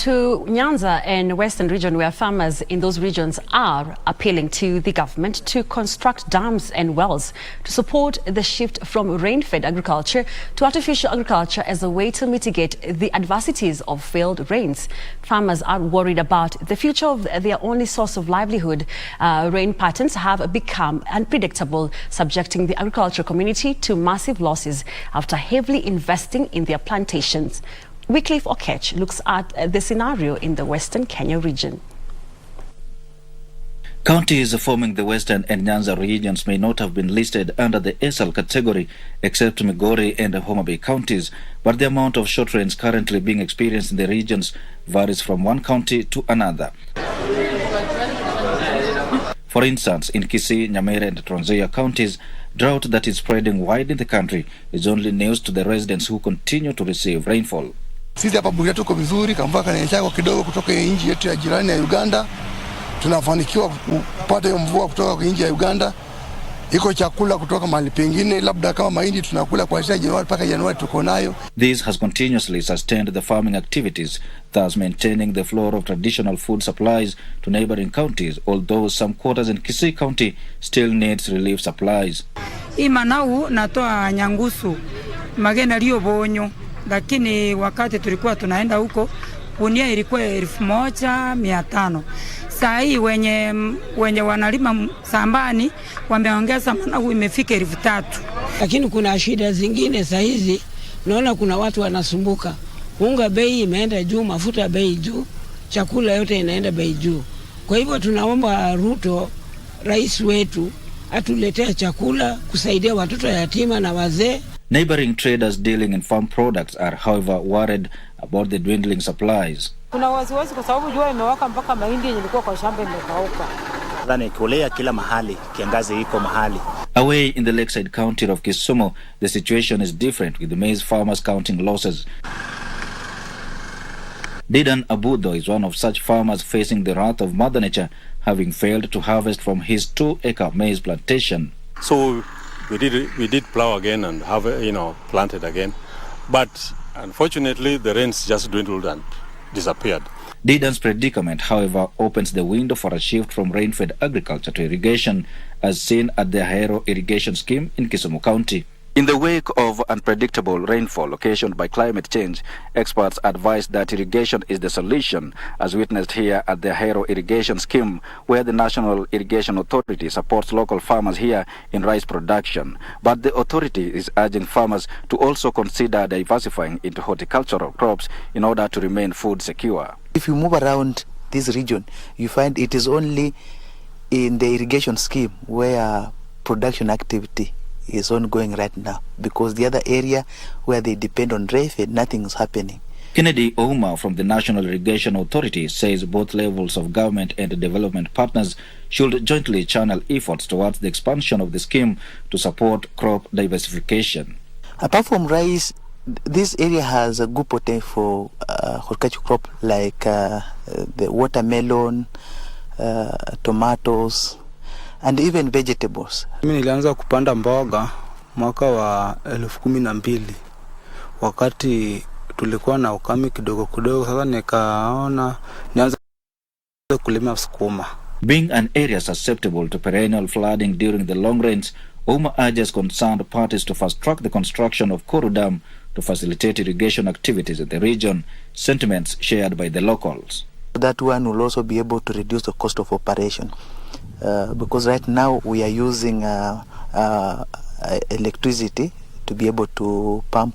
to Nyanza and Western region, where farmers in those regions are appealing to the government to construct dams and wells to support the shift from rain-fed agriculture to artificial agriculture as a way to mitigate the adversities of failed rains. Farmers are worried about the future of their only source of livelihood. Rain patterns have become unpredictable, subjecting the agricultural community to massive losses after heavily investing in their plantations. Wycliffe Okech looks at the scenario in the Western Kenya region. Counties forming the Western and Nyanza regions may not have been listed under the SL category except Migori and Homa Bay counties, but the amount of short rains currently being experienced in the regions varies from one county to another. For instance, in Kisii, Nyamira and Trans Nzoia counties, drought that is spreading wide in the country is only news to the residents who continue to receive rainfall. Sisi hapa Buria tuko vizuri, kamvua kananyesha kidogo kutoka nchi yetu ya jirani ya Uganda. Tunafanikiwa kupata hiyo mvua kutoka kwa nchi ya Uganda. Iko chakula kutoka mahali pengine, labda kama mahindi tunakula kuanzia Januari mpaka Januari tuko nayo. This has continuously sustained the farming activities, thus maintaining the flow of traditional food supplies to neighboring counties, although some quarters in Kisii County still needs relief supplies. Imanau natoa Nyangusu, Magena Rio Bonyo, lakini wakati tulikuwa tunaenda huko, gunia ilikuwa 1,500. Saa hii wenye wanalima sambani wameongeza, manau imefika 3,000. Lakini kuna shida zingine saa hizi, naona kuna watu wanasumbuka. Unga bei imeenda juu, mafuta bei juu, chakula yote inaenda bei juu. Kwa hivyo tunaomba Ruto, rais wetu, atuletee chakula kusaidia watoto yatima na wazee. Neighboring traders dealing in farm products are, however, worried about the dwindling supplies. Kuna wasiwasi kwa sababu jua imewaka mpaka mahindi yenye ilikuwa kwa shamba imekauka. Dhani kulea kila mahali, kiangazi iko mahali. Away in the lakeside county of Kisumu, the situation is different, with the maize farmers counting losses. Didan Abudo is one of such farmers facing the wrath of Mother Nature, having failed to harvest from his 2-acre maize plantation. So we did plow again and have planted again, but unfortunately the rains just dwindled and disappeared. Didan's predicament, however, opens the window for a shift from rain-fed agriculture to irrigation, as seen at the Ahero irrigation scheme in Kisumu County. In the wake of unpredictable rainfall occasioned by climate change, experts advise that irrigation is the solution, as witnessed here at the Ahero irrigation scheme, where the National Irrigation Authority supports local farmers here in rice production. But the authority is urging farmers to also consider diversifying into horticultural crops in order to remain food secure. If you move around this region, you find it is only in the irrigation scheme where production activity is ongoing right now, because the other area where they depend on rainfed, nothing is happening. Kennedy Ouma from the National Irrigation Authority says both levels of government and development partners should jointly channel efforts towards the expansion of the scheme to support crop diversification. Apart from rice, this area has a good potential for horticultural crop like the watermelon, tomatoes, and even vegetables. Mimi nilianza kupanda mboga mwaka wa 2012 wakati tulikuwa na ukame kidogo kidogo. Sasa nikaona nianze kulima sukuma. Being an area susceptible to perennial flooding during the long rains, Ouma urges concerned parties to fast-track the construction of Koru Dam to facilitate irrigation activities in the region, sentiments shared by the locals. That one will also be able to reduce the cost of operation. Because right now we are using electricity to be able to pump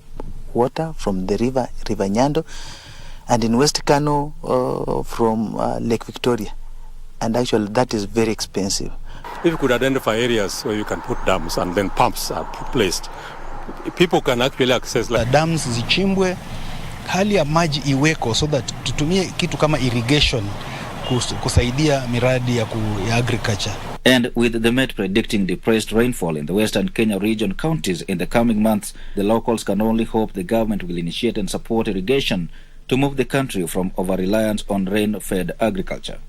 water from the river Nyando, and in West Kano from Lake Victoria, and actually that is very expensive. If you could identify areas where you can put dams and then pumps are placed, people can actually access dams zichimbwe, hali ya maji iweko, so that tutumie kitu kama irrigation kusaidia miradi ya agriculture. And with the Met predicting depressed rainfall in the Western Kenya region counties in the coming months, the locals can only hope the government will initiate and support irrigation to move the country from over-reliance on rain-fed agriculture.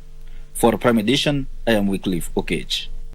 For Prime Edition, I am Wycliffe Okech.